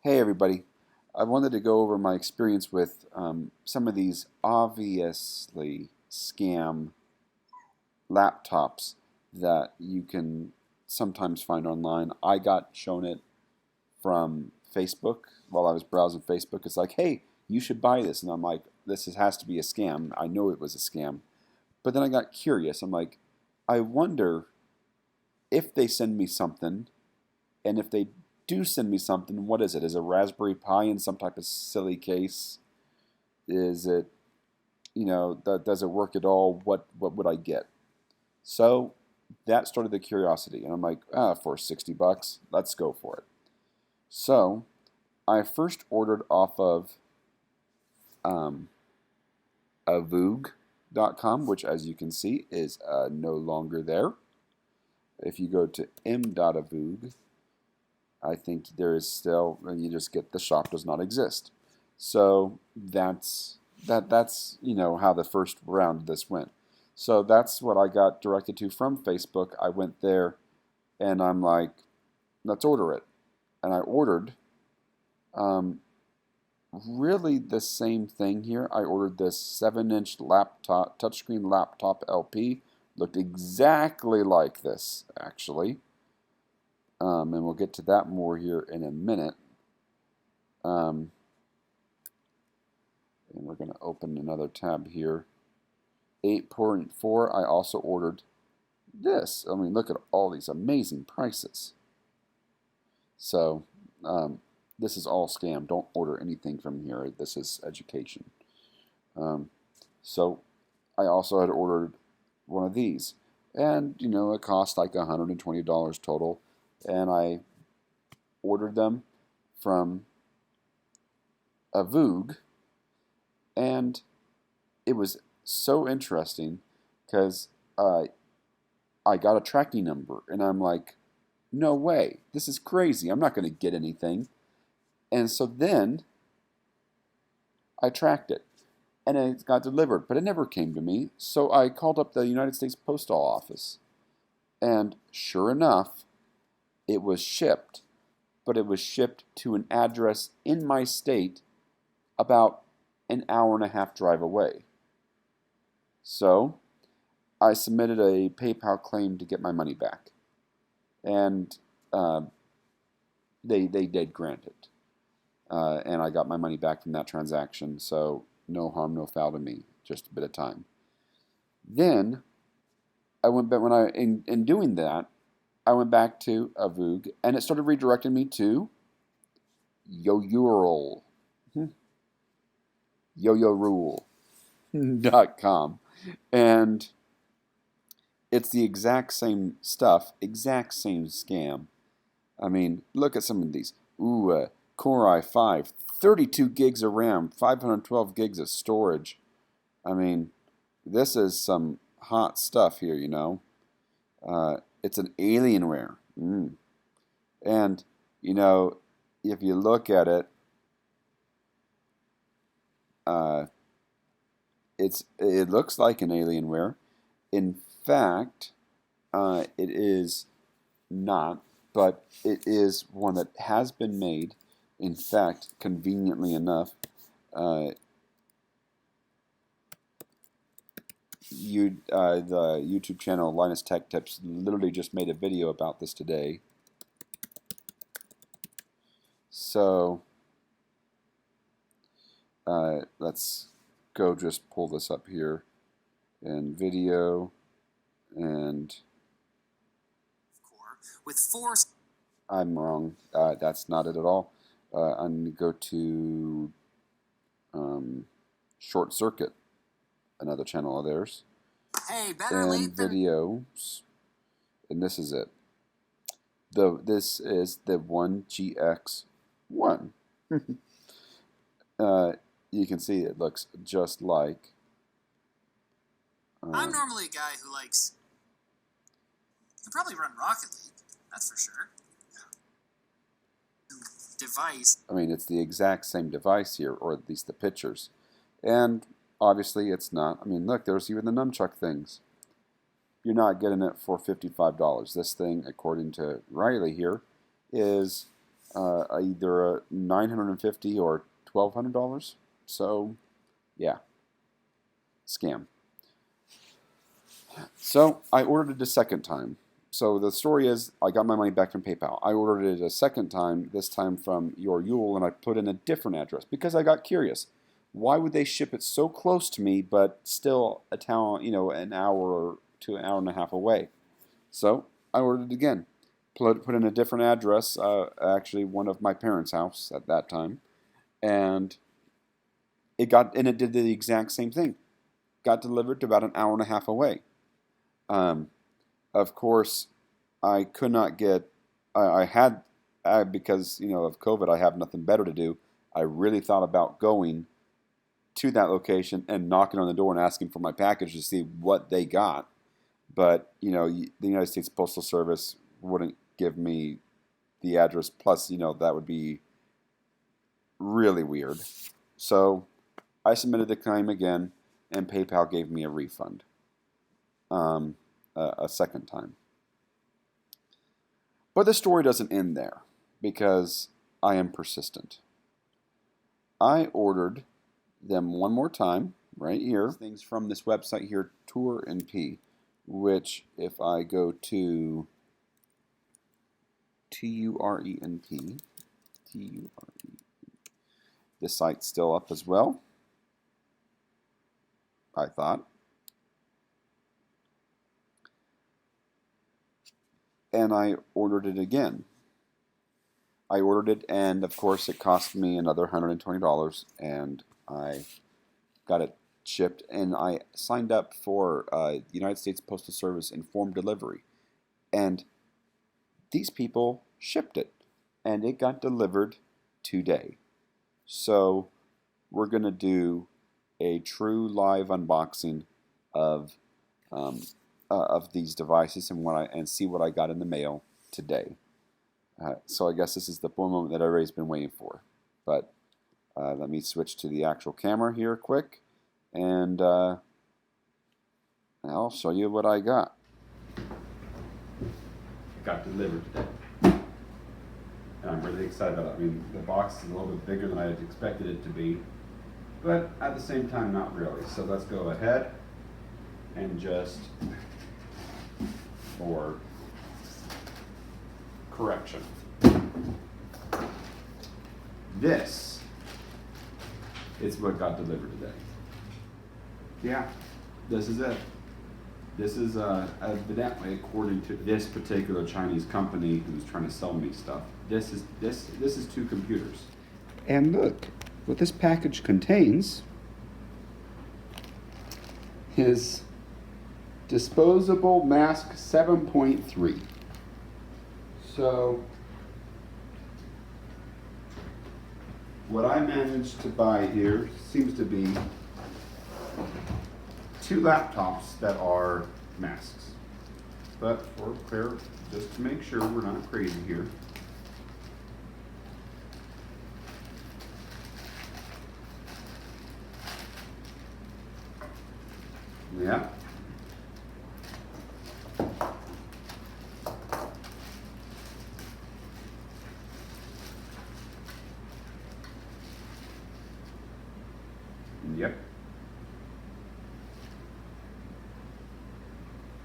Hey everybody, I wanted to go over my experience with some of these obviously scam laptops that you can sometimes find online. I got shown it from Facebook while I was browsing Facebook. It's like, hey, you should buy this. And I'm like, has to be a scam. I know it was a scam. But then I got curious. I'm like, I wonder if they send me something, and if they do send me something, what is it? Is it a Raspberry Pi in some type of silly case? Is it, does it work at all? What would I get? So that started the curiosity, and I'm like, for 60 bucks, let's go for it. So I first ordered off of Voog.com, which, as you can see, is no longer there. If you go to m.avoog, I think there is still, you just get the shop does not exist. So that's how the first round of this went. So that's what I got directed to from Facebook. I went there and I'm like, let's order it. And I ordered really the same thing here. I ordered this 7-inch laptop, touchscreen laptop LP. Looked exactly like this, actually. And we'll get to that more here in a minute. And we're going to open another tab here. 8.4, I also ordered this. I mean, look at all these amazing prices. So, this is all scam. Don't order anything from here. This is education. So, I also had ordered one of these. And, it cost like $120 total. And I ordered them from a Voog, and it was so interesting because I got a tracking number, and I'm like, no way, this is crazy, I'm not going to get anything. And so then I tracked it, and it got delivered, but it never came to me. So I called up the United States Postal Office, and sure enough, it was shipped, but it was shipped to an address in my state about an hour-and-a-half drive away. So I submitted a PayPal claim to get my money back, and they did grant it, and I got my money back from that transaction. So no harm, no foul to me. Just a bit of time. Then I went back in doing that. I went back to a Voog, and it started redirecting me to YoYoRule. YoYoRule.com. And it's the exact same stuff, exact same scam. I mean, look at some of these. Ooh, Core i5, 32 gigs of RAM, 512 gigs of storage. I mean, this is some hot stuff here, It's an Alienware. And, if you look at it, it looks like an Alienware. In fact, it is not, but it is one that has been made. In fact, conveniently enough, the YouTube channel Linus Tech Tips literally just made a video about this today. So let's go just pull this up here in video, and with four. I'm wrong. That's not it at all. I'm going to go to Short Circuit, another channel of theirs. Hey, better and videos, and this is it. This is the ONE GX1. You can see it looks just like. I'm normally a guy who likes. You can probably run Rocket League, that's for sure. Device. I mean, it's the exact same device here, or at least the pictures. And obviously it's not. I mean, look, there's even the nunchuck things. You're not getting it for $55. This thing, according to Riley here, is either $950 or $1,200. So, yeah, scam. So I ordered it a second time. So the story is, I got my money back from PayPal. I ordered it a second time, this time from Your Yule, and I put in a different address because I got curious. Why would they ship it so close to me, but still a town, an hour to an hour and a half away? So I ordered it again. Put in a different address, actually one of my parents' house at that time, and it did the exact same thing. Got delivered to about an hour and a half away. Of course, I could not get. Because of COVID, I have nothing better to do. I really thought about going to that location and knocking on the door and asking for my package to see what they got. But the United States Postal Service wouldn't give me the address. Plus, that would be really weird. So I submitted the claim again, and PayPal gave me a refund. A second time. But the story doesn't end there, because I am persistent. I ordered them one more time, right here. Things from this website here, Tour NP, which if I go to TURENP, the site's still up as well, I thought. And I ordered it again. I ordered it, and of course it cost me another $120, and I got it shipped, and I signed up for United States Postal Service Informed Delivery, and these people shipped it, and it got delivered today. So we're going to do a true live unboxing of these devices and see what I got in the mail today. So I guess this is the moment that everybody's been waiting for. But let me switch to the actual camera here quick, and I'll show you what I got. Got delivered today. And I'm really excited about it. I mean, the box is a little bit bigger than I had expected it to be, but at the same time, not really. So let's go ahead and just, for correction, this is what got delivered today. Yeah, this is it. This is evidently, according to this particular Chinese company who's trying to sell me stuff, this is 2 computers. And look, what this package contains is disposable mask 7.3. So what I managed to buy here seems to be 2 laptops that are masks. But for clear, just to make sure we're not crazy here, yeah. Yep.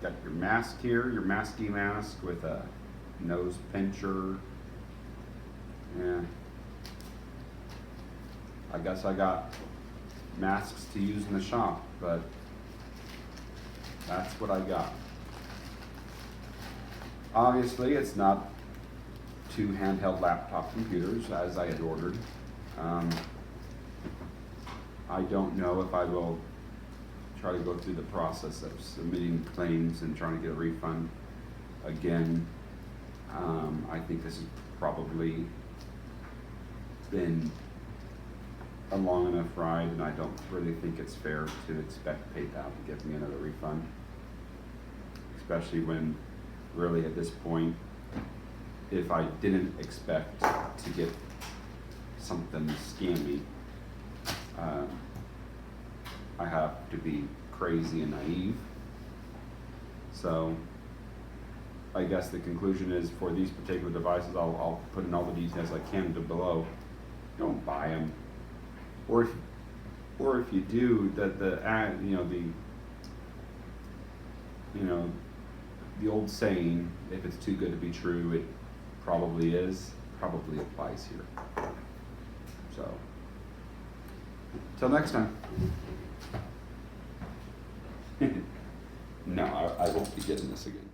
Got your mask here, your masky mask with a nose pincher. Yeah. I guess I got masks to use in the shop, but that's what I got. Obviously, it's not 2 handheld laptop computers as I had ordered. I don't know if I will try to go through the process of submitting claims and trying to get a refund again. I think this has probably been a long enough ride, and I don't really think it's fair to expect PayPal to give me another refund, especially when really at this point, if I didn't expect to get something scammy, I have to be crazy and naive. So I guess the conclusion is for these particular devices, I'll put in all the details I can below. Don't buy them, or if you do, the old saying, if it's too good to be true, it probably is. Probably applies here. So, till next time. No, I won't be getting this again.